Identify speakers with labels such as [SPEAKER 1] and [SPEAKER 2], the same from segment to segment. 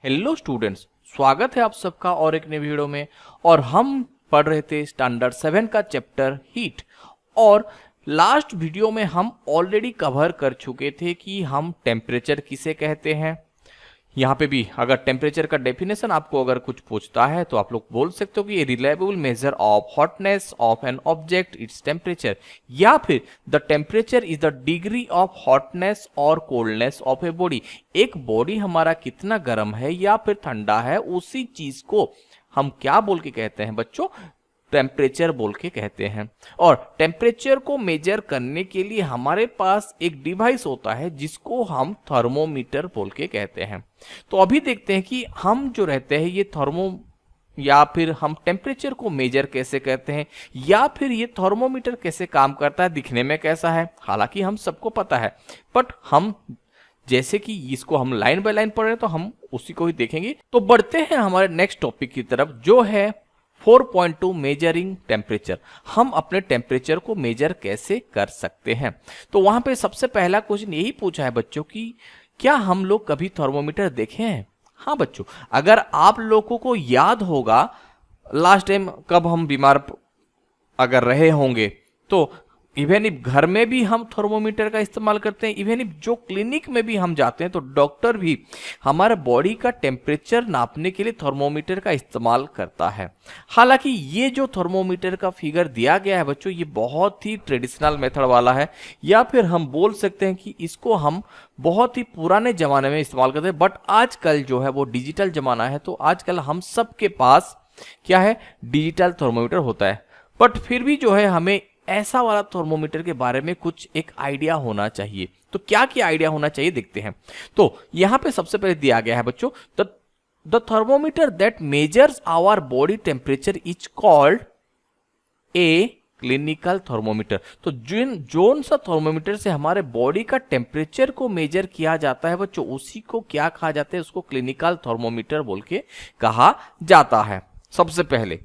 [SPEAKER 1] Hello students, स्वागत है आप सबका और एक नई वीडियो में। और हम पढ़ रहे थे स्टैंडर्ड 7 का चैप्टर हीट। और लास्ट वीडियो में हम ऑलरेडी कवर कर चुके थे कि हम टेम्परेचर किसे कहते हैं। यहाँ पे भी अगर टेम्परेचर का डेफिनेशन आपको अगर कुछ पूछता है तो आप लोग बोल सकते हो कि ये reliable measure of hotness of an object its temperature, या फिर the temperature is the degree of hotness और कोल्डनेस ऑफ ए बॉडी। एक बॉडी हमारा कितना गर्म है या फिर ठंडा है, उसी चीज को हम क्या बोल के कहते हैं बच्चों? टेम्परेचर बोल के कहते हैं। और टेम्परेचर को मेजर करने के लिए हमारे पास एक डिवाइस होता है जिसको हम थर्मोमीटर बोल के कहते हैं। तो अभी देखते हैं कि हम जो रहते हैं ये या फिर हम टेम्परेचर को मेजर कैसे करते हैं, या फिर ये थर्मोमीटर कैसे काम करता है, दिखने में कैसा है। हालांकि हम सबको पता है, बट हम जैसे कि इसको हम लाइन बाय लाइन पढ़ रहे हैं तो हम उसी को ही देखेंगे। तो बढ़ते हैं हमारे नेक्स्ट टॉपिक की तरफ, जो है 4.2 मेजरिंग टेम्परेचर। हम अपने टेम्परेचर को मेजर कैसे कर सकते हैं। तो वहां पे सबसे पहला क्वेश्चन यही पूछा है बच्चों की क्या हम लोग कभी थर्मोमीटर देखे हैं? हाँ बच्चों, अगर आप लोगों को याद होगा लास्ट टाइम कब हम बीमार अगर रहे होंगे, तो इवन इफ घर में भी हम थर्मोमीटर का इस्तेमाल करते हैं, इवन इफ जो क्लिनिक में भी हम जाते हैं तो डॉक्टर भी हमारे बॉडी का टेम्परेचर नापने के लिए थर्मोमीटर का इस्तेमाल करता है। हालांकि ये जो थर्मोमीटर का फिगर दिया गया है बच्चों, ये बहुत ही ट्रेडिशनल मेथड वाला है, या फिर हम बोल सकते हैं कि इसको हम बहुत ही पुराने जमाने में इस्तेमाल करते हैं। बट आजकल जो है वो डिजिटल जमाना है, तो आजकल हम सबके पास क्या है, डिजिटल थर्मोमीटर होता है। बट फिर भी जो है हमें ऐसा वाला थर्मोमीटर के बारे में कुछ एक आइडिया होना चाहिए। तो क्या क्या आइडिया होना चाहिए देखते हैं। तो यहां पे सबसे पहले दिया गया है बच्चों, the thermometer that measures our body temperature is called a clinical thermometer. तो जोन सा थर्मोमीटर से हमारे बॉडी का टेम्परेचर को मेजर किया जाता है बच्चों, उसी को क्या कहा जाता है? उसको क्लिनिकल थर्मोमीटर बोल के कहा जाता है। सबसे पहले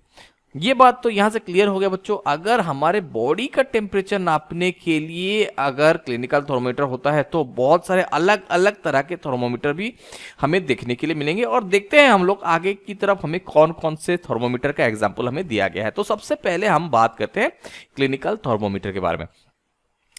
[SPEAKER 1] ये बात तो यहां से क्लियर हो गया बच्चों। अगर हमारे बॉडी का टेम्परेचर नापने के लिए अगर क्लिनिकल थर्मोमीटर होता है तो बहुत सारे अलग अलग तरह के थर्मोमीटर भी हमें देखने के लिए मिलेंगे। और देखते हैं हम लोग आगे की तरफ हमें कौन कौन से थर्मोमीटर का एग्जाम्पल हमें दिया गया है। तो सबसे पहले हम बात करते हैं क्लिनिकल थर्मोमीटर के बारे में।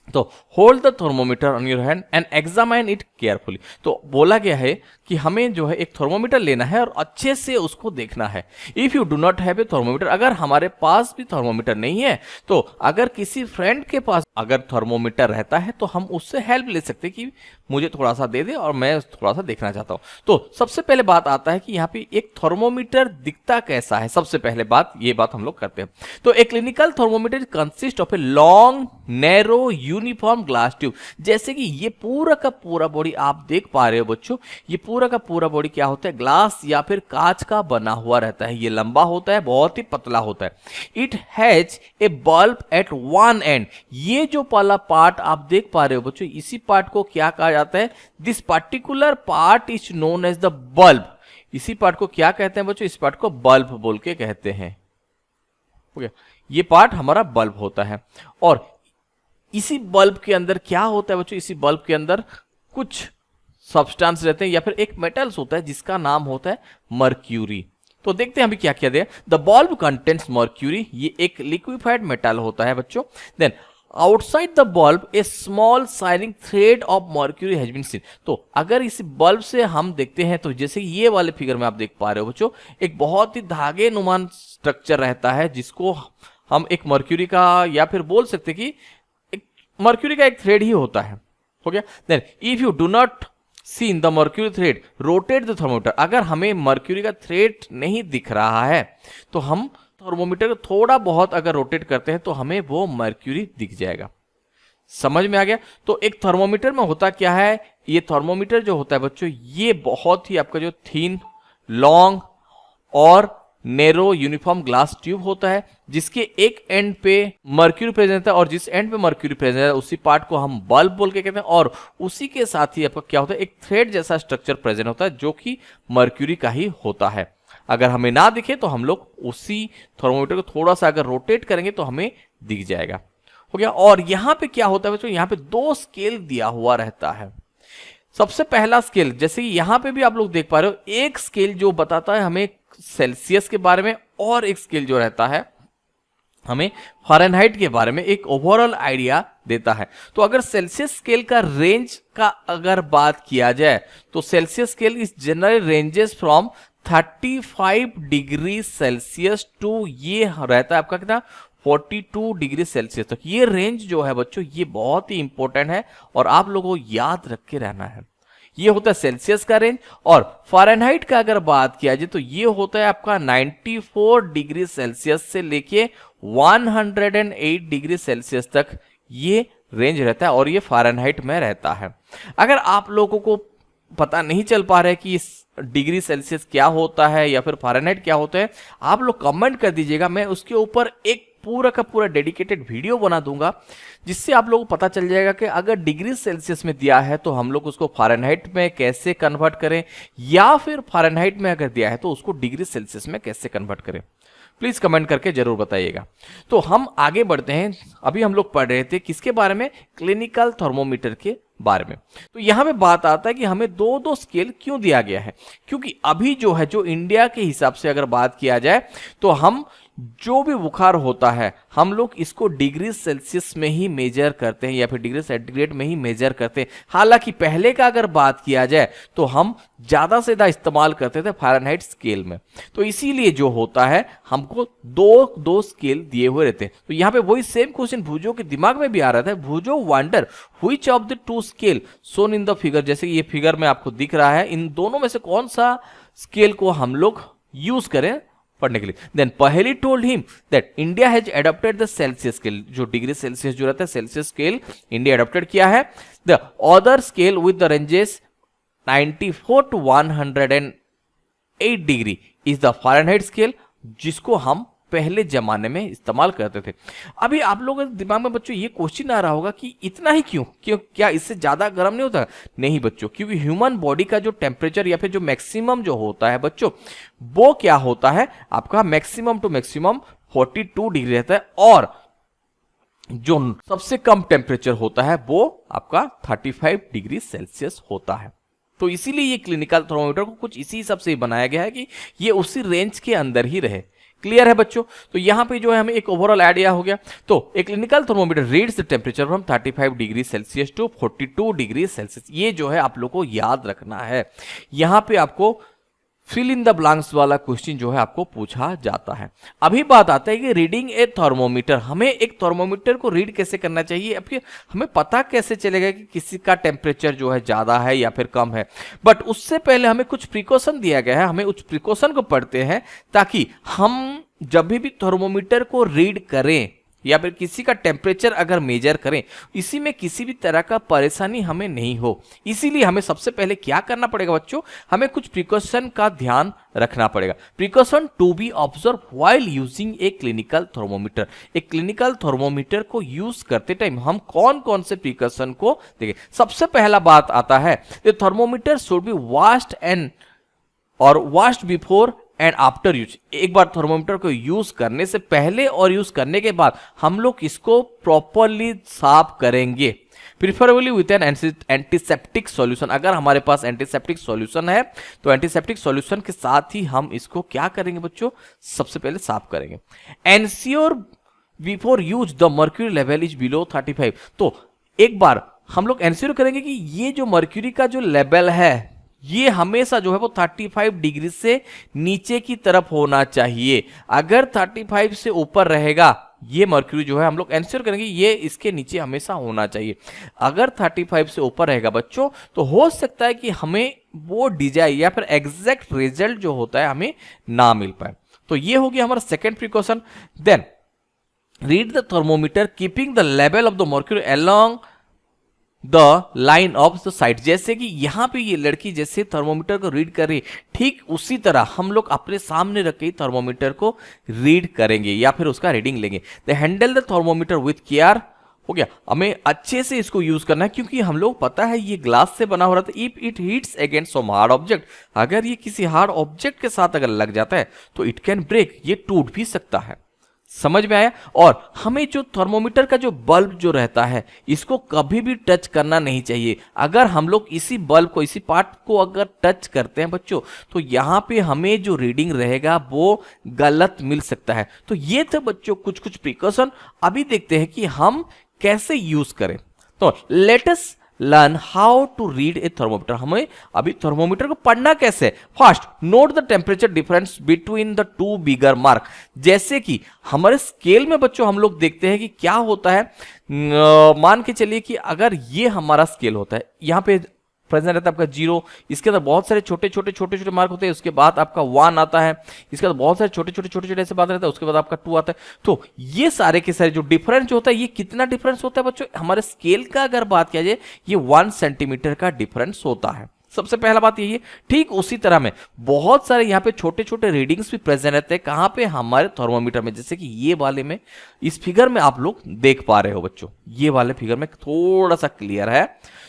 [SPEAKER 1] तो hold the thermometer on your hand and examine it carefully. तो बोला गया है कि हमें जो है एक थर्मोमीटर लेना है और अच्छे से उसको देखना है। If you do not have a thermometer, अगर हमारे पास भी थर्मोमीटर नहीं है तो अगर किसी फ्रेंड के पास अगर थर्मोमीटर रहता है तो हम उससे हेल्प ले सकते हैं कि मुझे थोड़ा सा दे दे और मैं थोड़ा सा देखना चाहता हूं। तो सबसे पहले बात आता है कि यहाँ पे एक थर्मोमीटर दिखता कैसा है। सबसे पहले ये बात हम लोग करते हैं। तो एक clinical thermometer consist of a long narrow uniform glass tube. जैसे कि ये पूरा का पूरा बॉडी आप देख पा रहे हो बच्चों, ये पूरा का पूरा बॉडी क्या होता है? ग्लास या फिर कांच का बना हुआ रहता है। ये लंबा होता है, बहुत ही पतला होता है। It has a bulb at one end. ये जो वाला पार्ट आप देख पा रहे हो बच्चों, इसी पार्ट को क्या कहा जाता है? This particular part is known as the bulb. इसी पार्ट को क्या कहते हैं बच्चों? इस पार्ट को बल्ब बोल के कहते हैं। ओके, ये पार्ट हमारा बल्ब होता है। और इसी बल्ब के अंदर क्या होता है बच्चों? इसी बल्ब के अंदर कुछ सब्सटेंस रहते हैं या फिर एक मेटल्स होता है जिसका नाम होता है मर्क्यूरी। तो देखते हैं अभी क्या किया गया। The bulb contents mercury. ये एक लिक्विफाइड मेटल होता है बच्चों। Then outside the bulb a small shining thread of mercury has been seen. तो अगर इस बल्ब से हम देखते हैं तो जैसे ये वाले फिगर में आप देख पा रहे हो बच्चों, एक बहुत ही धागे नुमान स्ट्रक्चर रहता है जिसको हम एक मर्क्यूरी का या फिर बोल सकते कि एक मर्क्यूरी का एक थ्रेड ही होता है। हो गया। Then if you do not seen the mercury thread rotate the thermometer. अगर हमें मर्क्यूरी का थ्रेड नहीं दिख रहा है तो हम थर्मोमीटर को थोड़ा बहुत अगर रोटेट करते हैं तो हमें वो मर्क्यूरी दिख जाएगा। समझ में आ गया? तो एक थर्मोमीटर में होता क्या है, ये थर्मोमीटर जो होता है बच्चों, ये बहुत ही आपका जो थिन, लॉन्ग और नैरो यूनिफॉर्म ग्लास ट्यूब होता है, जिसके एक एंड पे मर्क्यूरी प्रेजेंट है और जिस एंड पे मर्क्यूरी प्रेजेंट है उसी पार्ट को हम बल्ब बोल के कहते हैं। और उसी के साथ ही आपका क्या होता है, एक थ्रेड जैसा स्ट्रक्चर प्रेजेंट होता है जो कि मर्क्यूरी का ही होता है। अगर हमें ना दिखे तो हम लोग उसी थर्मोमीटर को थोड़ा सा अगर रोटेट करेंगे तो हमें दिख जाएगा। हो गया। और यहां पे क्या होता है बच्चों, यहां पे 2 स्केल दिया हुआ रहता है। सबसे पहला स्केल, जैसे कि यहाँ पे भी आप लोग देख पा रहे हो, एक स्केल जो बताता है हमें सेल्सियस के बारे में और एक स्केल जो रहता है हमें फ़ारेनहाइट के बारे में एक ओवरऑल आइडिया देता है। तो अगर सेल्सियस स्केल का रेंज का अगर बात किया जाए तो Celsius scale is generally ranges from 35 degree Celsius to, ये रहता है आपका कितना 42 डिग्री सेल्सियस तक। ये रेंज जो है बच्चों ये बहुत ही इंपॉर्टेंट है और आप लोगों को याद रख के रहना है। ये होता है सेल्सियस का रेंज। और फ़ारेनहाइट का अगर बात किया जाए तो ये होता है आपका 94 डिग्री सेल्सियस से लेके 108 डिग्री सेल्सियस तक ये रेंज रहता है और ये फ़ारेनहाइट में रहता है। अगर आप लोगों को पता नहीं चल पा रहा है कि इस डिग्री सेल्सियस क्या होता है या फिर फ़ारेनहाइट क्या होता है, आप लोग कमेंट कर दीजिएगा, मैं उसके ऊपर एक पूरा का पूरा डेडिकेटेड वीडियो बना दूंगा, जिससे आप लोगों को पता चल जाएगा कि अगर डिग्री सेल्सियस में दिया है तो हम लोग उसको फ़ारेनहाइट में कैसे कन्वर्ट करें, या फिर फ़ारेनहाइट में अगर दिया है तो उसको डिग्री सेल्सियस में कैसे कन्वर्ट करें। प्लीज़ कमेंट करके जरूर बताइएगा। तो हम आगे बढ़ते हैं। अभी हम लोग पढ़ रहे थे किसके बारे में, क्लिनिकल थर्मोमीटर के बारे में। तो यहां पे बात आता है कि हमें दो दो स्केल क्यों दिया गया है, क्योंकि अभी जो है जो इंडिया के हिसाब से अगर बात किया जाए तो हम जो भी बुखार होता है हम लोग इसको डिग्री सेल्सियस में ही मेजर करते हैं या फिर डिग्री सेंटीग्रेड में ही मेजर करते हैं। हालांकि पहले का अगर बात किया जाए तो हम ज़्यादा से ज़्यादा इस्तेमाल करते थे फ़ारेनहाइट स्केल में। तो इसीलिए जो होता है हमको दो दो स्केल दिए हुए रहते हैं। तो यहाँ पे वही सेम क्वेश्चन भुजो के दिमाग में भी आ रहा था, भुजो wonder which of the two scale shown in the figure, जैसे ये फिगर में आपको दिख रहा है, इन दोनों में से कौन सा स्केल को हम लोग यूज करें पढ़ने के लिए। Then Paheli told him that India has adopted the Celsius scale, जो डिग्री सेल्सियस जो रहता है सेल्सियस स्केल इंडिया एडॉप्टेड किया है। The other scale with the ranges 94 to 108 degree is the Fahrenheit scale, जिसको हम पहले जमाने में इस्तेमाल करते थे। अभी आप लोगों के दिमाग में बच्चों ये क्वेश्चन आ रहा होगा कि इतना ही क्यों, क्या इससे ज्यादा गर्म नहीं होता? नहीं बच्चों, क्योंकि ह्यूमन बॉडी का जो टेम्परेचर या फिर जो मैक्सिमम जो होता है बच्चों, वो क्या होता है आपका मैक्सिमम टू मैक्सिमम 42 डिग्री रहता है, और जो सबसे कम टेम्परेचर होता है वो आपका 35 डिग्री सेल्सियस होता है। तो इसीलिए ये क्लिनिकल थर्मोमीटर को कुछ इसी हिसाब से बनाया गया है कि ये उसी रेंज के अंदर ही रहे। क्लियर है बच्चों? तो यहाँ पे जो है हमें एक ओवरऑल आइडिया हो गया। तो एक clinical thermometer reads the temperature from 35 degree Celsius to 42 degree Celsius. ये जो है आप लोग को याद रखना है। यहाँ पे आपको फिल इन द ब्लैंक्स वाला क्वेश्चन जो है आपको पूछा जाता है। अभी बात आता है कि रीडिंग ए थर्मोमीटर, हमें एक थर्मोमीटर को रीड कैसे करना चाहिए, अब फिर हमें पता कैसे चलेगा कि किसी का टेम्परेचर जो है ज्यादा है या फिर कम है। बट उससे पहले हमें कुछ प्रिकॉशन दिया गया है, हमें उस प्रिकॉशन को पढ़ते हैं ताकि हम जब भी थर्मोमीटर को रीड करें या फिर किसी का टेम्परेचर अगर मेजर करें, इसी में किसी भी तरह का परेशानी हमें नहीं हो। इसीलिए हमें सबसे पहले क्या करना पड़ेगा बच्चों, हमें कुछ प्रिकॉशन का ध्यान रखना पड़ेगा। Precaution to be observe while using a clinical thermometer. एक क्लिनिकल थर्मोमीटर को यूज करते टाइम हम कौन कौन से प्रिकॉशन को देखें। सबसे पहला बात आता है the thermometer should be washed and और washed before and after use. एक बार थर्मोमीटर को यूज करने से पहले और यूज करने के बाद हम लोग इसको प्रॉपरली साफ करेंगे, preferably with an antiseptic solution. अगर हमारे पास एंटीसेप्टिक सॉल्यूशन है तो एंटीसेप्टिक सॉल्यूशन के साथ ही हम इसको क्या करेंगे बच्चों, सबसे पहले साफ करेंगे। Ensure before use the mercury level is below 35। तो एक बार हम लोग एंश्योर करेंगे कि ये जो मर्क्यूरी का जो लेवल है ये हमेशा जो है वो 35 डिग्री से नीचे की तरफ होना चाहिए। अगर 35 से ऊपर रहेगा ये मर्क्यूरी जो है, हम लोग एंश्योर करेंगे ये इसके नीचे हमेशा होना चाहिए। अगर 35 से ऊपर रहेगा बच्चों तो हो सकता है कि हमें वो डिजाइन या फिर एग्जैक्ट रिजल्ट जो होता है हमें ना मिल पाए। तो ये हो गया हमारा second precaution. Then read the thermometer keeping the level of the mercury along the line of the side. जैसे कि यहाँ पे ये लड़की जैसे थर्मोमीटर को रीड कर रही, ठीक उसी तरह हम लोग अपने सामने रख के थर्मोमीटर को रीड करेंगे या फिर उसका रीडिंग लेंगे। The handle the thermometer with care. हो गया, हमें अच्छे से इसको यूज करना है क्योंकि हम लोग पता है ये ग्लास से बना हो रहा था। If it hits against some hard object, अगर ये किसी हार्ड ऑब्जेक्ट के साथ अगर लग जाता है तो इट कैन ब्रेक, ये टूट भी सकता है। समझ में आया। और हमें जो थर्मोमीटर का जो बल्ब जो रहता है इसको कभी भी टच करना नहीं चाहिए। अगर हम लोग इसी बल्ब को, इसी पार्ट को अगर टच करते हैं बच्चों, तो यहाँ पे हमें जो रीडिंग रहेगा वो गलत मिल सकता है। तो ये थे बच्चों कुछ कुछ प्रिकॉशन। अभी देखते हैं कि हम कैसे यूज करें। तो let us learn how to read a thermometer. हमें अभी थर्मोमीटर को पढ़ना कैसे। First, note the temperature difference between the two bigger mark. जैसे कि हमारे स्केल में बच्चों हम लोग देखते हैं कि क्या होता है। मान के चलिए कि अगर ये हमारा स्केल होता है, यहाँ पे प्रेजेंट रहता है आपका 0, इसके अंदर बहुत सारे छोटे छोटे मार्क होते हैं, उसके बाद आपका 1 आता है, इसके बाद बहुत सारे छोटे ऐसे बात रहता है, उसके बाद आपका 2 आता है। तो ये सारे के सारे जो डिफरेंस जो होता है, ये कितना डिफरेंस होता है बच्चों, हमारे स्केल का अगर बात किया जाए ये 1 सेंटीमीटर का डिफरेंस होता है। सबसे पहला बात यही है। ठीक उसी तरह में बहुत सारे यहाँ पे छोटे छोटे रीडिंग्स भी प्रेजेंट रहते हैं। कहाँ पे, हमारे थर्मोमीटर में। जैसे कि ये वाले में, इस फिगर में आप लोग देख पा रहे हो बच्चों, ये वाले फिगर में थोड़ा सा क्लियर है।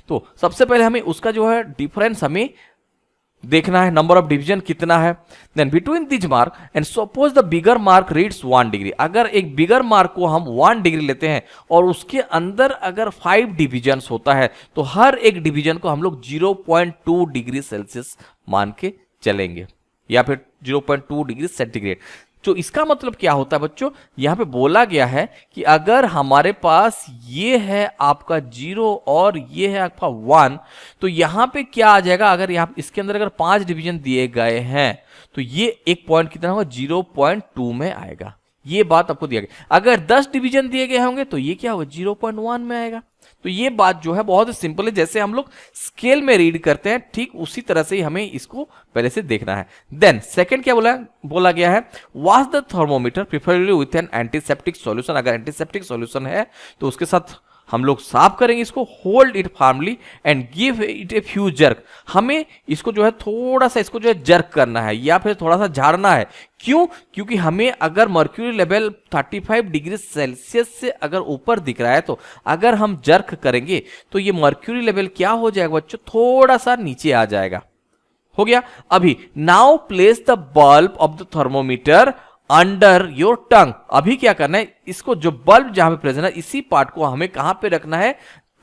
[SPEAKER 1] तो सबसे पहले हमें उसका जो है डिफरेंस हमें देखना है, नंबर ऑफ डिवीजन कितना है। Then between this mark and suppose the bigger mark reads 1 degree. अगर एक बिगर मार्क को हम 1 डिग्री लेते हैं और उसके अंदर अगर 5 डिविजन्स होता है, तो हर एक डिवीजन को हम लोग 0.2 डिग्री सेल्सियस मान के चलेंगे, या फिर 0.2 डिग्री सेंटीग्रेड। तो इसका मतलब क्या होता है बच्चों, यहां पे बोला गया है कि अगर हमारे पास ये है आपका 0 और ये है आपका 1, तो यहां पे क्या आ जाएगा, अगर यहाँ इसके अंदर अगर 5 डिवीजन दिए गए हैं तो ये एक पॉइंट कितना होगा, 0.2 में आएगा। ये बात आपको दिया गया। अगर 10 डिवीजन दिए गए होंगे तो ये क्या होगा, 0.1 में आएगा। तो ये बात जो है बहुत ही सिंपल है। जैसे हम लोग स्केल में रीड करते हैं, ठीक उसी तरह से ही हमें इसको पहले से देखना है। देन सेकंड क्या बोला गया है, wash the thermometer preferably with an antiseptic solution. अगर एंटीसेप्टिक सॉल्यूशन है तो उसके साथ हम लोग साफ करेंगे इसको। Hold it formally and give it a few jerk. हमें इसको जो है थोड़ा सा इसको जो है जर्क करना है या फिर थोड़ा सा झाड़ना है। क्यों, क्योंकि हमें अगर मर्क्यूरी लेवल 35 डिग्री सेल्सियस से अगर ऊपर दिख रहा है, तो अगर हम जर्क करेंगे तो ये मर्क्यूरी लेवल क्या हो जाएगा बच्चों, थोड़ा सा नीचे आ जाएगा। हो गया। अभी now place the bulb of the thermometer under your tongue. अभी क्या करना है, इसको जो बल्ब जहां पे प्रेजेंट है इसी पार्ट को हमें कहां पे रखना है,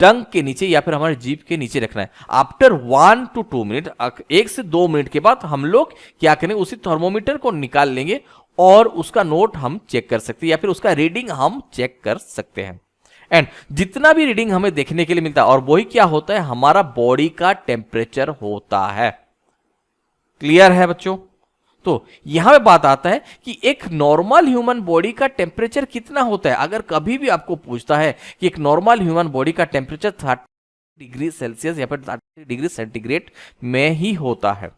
[SPEAKER 1] टंग के नीचे या फिर हमारे जीभ के नीचे रखना है। आफ्टर 1 to 2 मिनट, 1 से 2 मिनट के बाद हम लोग क्या करेंगे, उसी थर्मोमीटर को निकाल लेंगे और उसका नोट हम चेक कर सकते हैं या फिर उसका रीडिंग हम चेक कर सकते हैं। एंड जितना भी रीडिंग हमें देखने के लिए मिलता है, और वही क्या होता है, हमारा बॉडी का टेम्परेचर होता है। क्लियर है बच्चों। तो यहां पे बात आता है कि एक नॉर्मल ह्यूमन बॉडी का टेम्परेचर कितना होता है। अगर कभी भी आपको पूछता है कि एक नॉर्मल ह्यूमन बॉडी का टेम्परेचर 30 डिग्री सेल्सियस या फिर 30 डिग्री सेंटीग्रेड में ही होता है।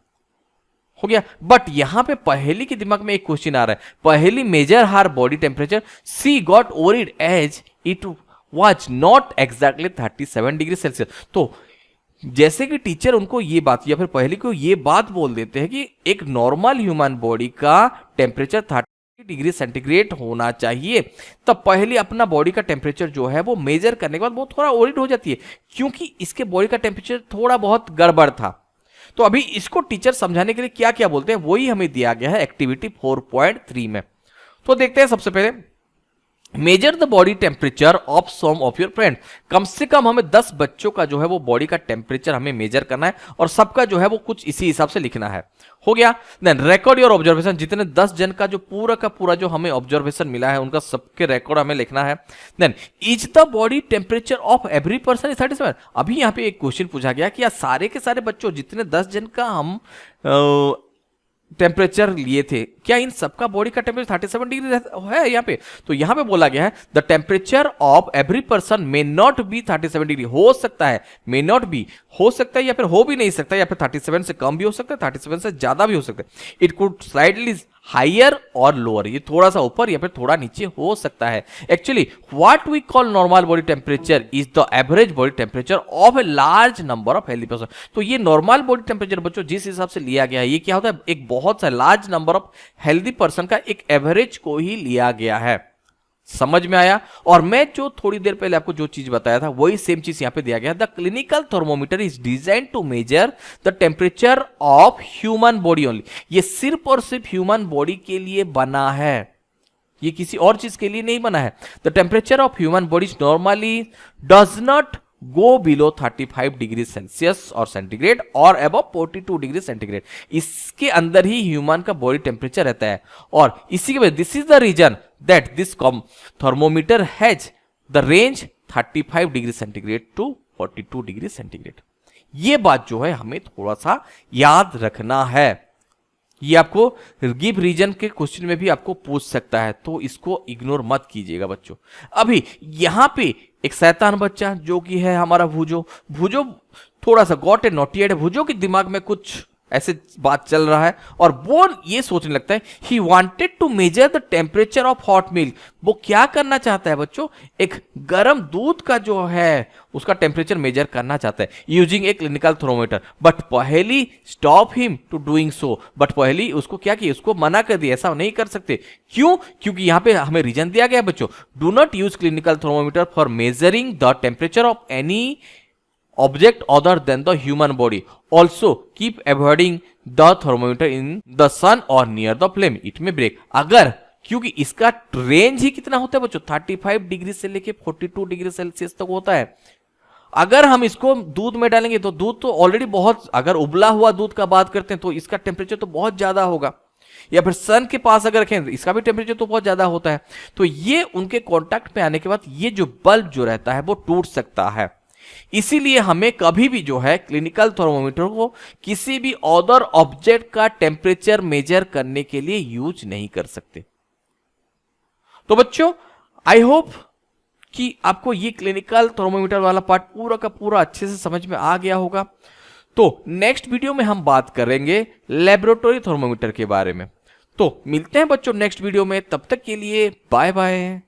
[SPEAKER 1] हो गया। बट यहां पे पहेली के दिमाग में एक क्वेश्चन आ रहा है, Paheli measure her body temperature, she got worried as it was not exactly 37 degree Celsius. तो जैसे कि टीचर उनको ये बात या फिर पहले को ये बात बोल देते हैं कि एक नॉर्मल ह्यूमन बॉडी का टेम्परेचर 30 डिग्री सेंटीग्रेड होना चाहिए, तब पहले अपना बॉडी का टेम्परेचर जो है वो मेजर करने के बाद वो थोड़ा ओरिड हो जाती है, क्योंकि इसके बॉडी का टेम्परेचर थोड़ा बहुत गड़बड़ था। तो अभी इसको टीचर समझाने के लिए क्या क्या बोलते हैं वही हमें दिया गया है एक्टिविटी 4.3 में। तो देखते हैं सबसे पहले, measure the body temperature of some of your friend. कम से कम हमें 10 बच्चों का जो है वो बॉडी का टेम्परेचर हमें मेजर करना है और सबका जो है वो कुछ इसी हिसाब से लिखना है। हो गया। Then record your observation. जितने 10 जन का जो पूरा का पूरा जो हमें ऑब्जर्वेशन मिला है उनका सबके रिकॉर्ड हमें लिखना है। Then is the body temperature of every person is 37। अभी यहाँ पे एक क्वेश्चन पूछा गया कि सारे के सारे बच्चों जितने 10 जन का हम टेम्परेचर लिए थे, क्या इन सबका बॉडी का टेम्परेचर 37 डिग्री है यहाँ पे। तो यहाँ पे बोला गया है the temperature of every person may not be 37 degree. हो सकता है, मे नॉट बी हो सकता है या फिर हो भी नहीं सकता, या फिर 37 से कम भी हो सकता है, 37 से ज्यादा भी हो सकता है। इट कुड स्लाइडली हायर और लोअर, ये थोड़ा सा ऊपर या फिर थोड़ा नीचे हो सकता है। Actually what we call normal body temperature is the average body temperature of a large number of healthy person. तो ये नॉर्मल बॉडी टेम्परेचर बच्चों जिस हिसाब से लिया गया है, ये क्या होता है, एक बहुत सा large number of healthy person का एक एवरेज को ही लिया गया है। समझ में आया। और मैं जो थोड़ी देर पहले आपको जो चीज बताया था वही सेम चीज यहां पे दिया गया। The clinical thermometer is design to measure the temperature of human body only. ये सिर्फ और सिर्फ ह्यूमन बॉडी के लिए बना है। ये किसी और चीज के लिए नहीं बना है। The temperature of human bodies normally does not go below 35 degree Celsius और सेंटीग्रेड और अबव 42 डिग्री सेंटीग्रेड। इसके अंदर ही ह्यूमन का बॉडी टेम्परेचर रहता है और इसी के वजह this is the reason that this thermometer has the range 35 degree centigrade to 42 degree centigrade. ये बात जो है हमें थोड़ा सा याद रखना है। ये आपको गिव रीजन के क्वेश्चन में भी आपको पूछ सकता है, तो इसको इग्नोर मत कीजिएगा बच्चों। अभी यहां पे एक शैतान बच्चा जो कि है हमारा भुजो थोड़ा सा गॉट ए नॉटी हेड। भुजो के दिमाग में कुछ ऐसे बात चल रहा है और वो ये सोचने लगता है he wanted to measure the temperature of hot milk. वो क्या करना चाहता है बच्चों, एक गर्म दूध का जो है उसका टेम्परेचर मेजर करना चाहता है using a clinical thermometer. But पहली stop him to doing so, but पहली उसको क्या किया, उसको मना कर दिया, ऐसा नहीं कर सकते। क्यों? क्योंकि यहां पे हमें रीजन दिया गया बच्चों, do not use clinical thermometer for measuring the temperature of any object other than the human body. Also keep avoiding the thermometer in the sun or near the flame. It may break. अगर क्योंकि इसका range ही कितना होता है बच्चों, 35 degree से लेके 42 degree Celsius तक होता है। अगर हम इसको दूध में डालेंगे तो दूध तो ऑलरेडी बहुत, अगर उबला हुआ दूध का बात करते हैं तो इसका टेम्परेचर तो बहुत ज्यादा होगा, या फिर सन के पास अगर रखें तो इसका भी टेम्परेचर तो बहुत ज्यादा होता है। तो ये उनके कांटेक्ट में आने के बाद ये जो बल्ब जो रहता है वो टूट सकता है। इसीलिए हमें कभी भी जो है क्लिनिकल थर्मोमीटर को किसी भी अदर ऑब्जेक्ट का टेम्परेचर मेजर करने के लिए यूज नहीं कर सकते। तो बच्चों आई होप कि आपको ये क्लिनिकल थर्मोमीटर वाला पार्ट पूरा का पूरा अच्छे से समझ में आ गया होगा। तो नेक्स्ट वीडियो में हम बात करेंगे लेबोरेटरी थर्मोमीटर के बारे में। तो मिलते हैं बच्चों नेक्स्ट वीडियो में, तब तक के लिए बाय बाय।